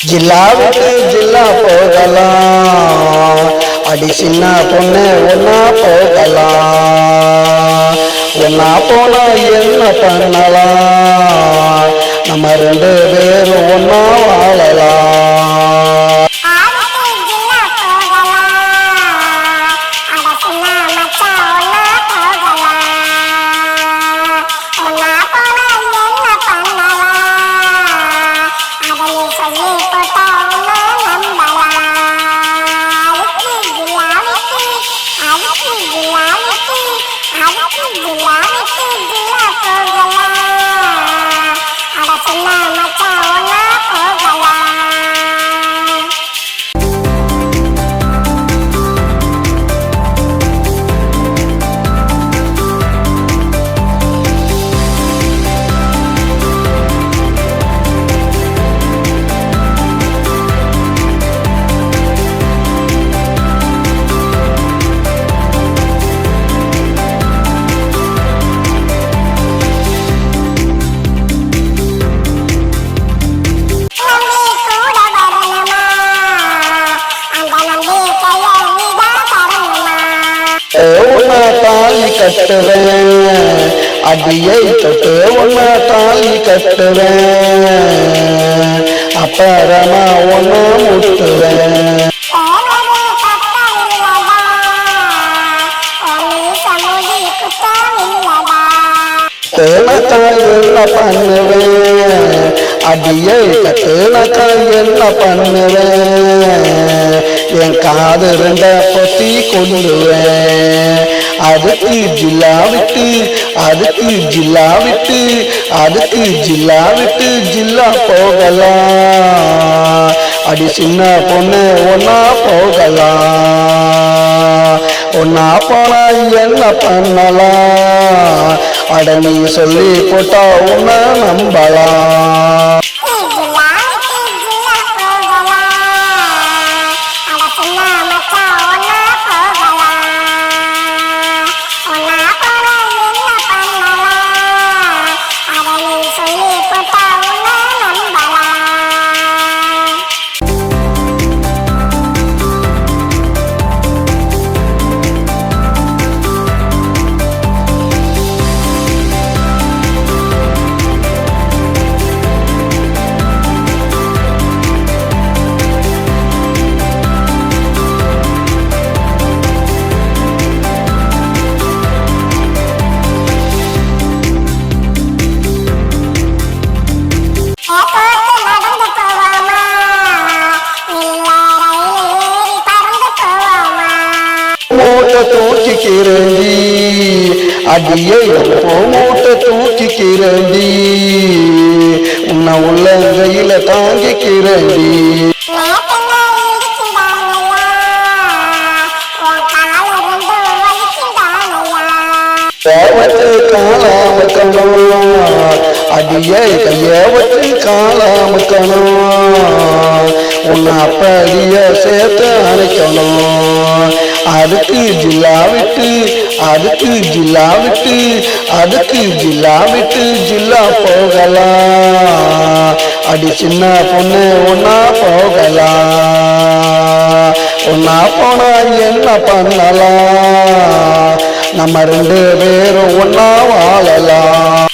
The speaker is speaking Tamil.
ஜில்லா விட்டு ஜில்லா போகலாம், அடி சின்ன பொண்ணு ஒன்னா போகலாம். ஒன்னா போனா என்ன பண்ணலாம், நம்ம ரெண்டு பேரும் ஒன்னா வாழலாம். உன்னை தாலி கட்டுவேன், அடியை தொட்டு உன்னை தாலி கட்டுவேன், அப்புறமா உன்னை முட்டுவேன். தேனக்காய் என்ன பண்ணுவேன், அடியை கட்டுனக்காய் என்ன பண்ணுவேன், என் காது ரெண்ட பொத்தி கொள்ளுவேன். அதுக்கு ஜில்லா விட்டு, அதுக்கு ஜில்லா விட்டு, அதுக்கு ஜில்லா விட்டு ஜில்லா போகலாம், அடி சின்ன பொண்ணு ஒன்னா போகலாம். ஒன்னா போனா என்ன பண்ணலாம், அட நீ சொல்லி போட்டா உன்னை நம்பலாம். தூக்கிக்கிறேண்டி, அடியை மூட்டை தூக்கிக்கிறேண்டி, உன்னை உள்ளங்கையில தாங்கிக்கிறேண்டி. வச்சு காலாமக்கணும், அடியை கைய வச்சு காலாமக்கணும், உன்னை அப்படிய சேர்த்து அணைக்கணும். அதுக்கு ஜில்லா விட்டு, அதுக்கு ஜில்லா விட்டு, அதுக்கு ஜில்லா விட்டு ஜில்லா போகலாம், அடி சின்ன பொண்ணு ஒன்னா போகலாம். ஒன்னா போனா என்ன பண்ணலாம், நம்ம ரெண்டு பேரும் ஒன்னா வாழலாம்.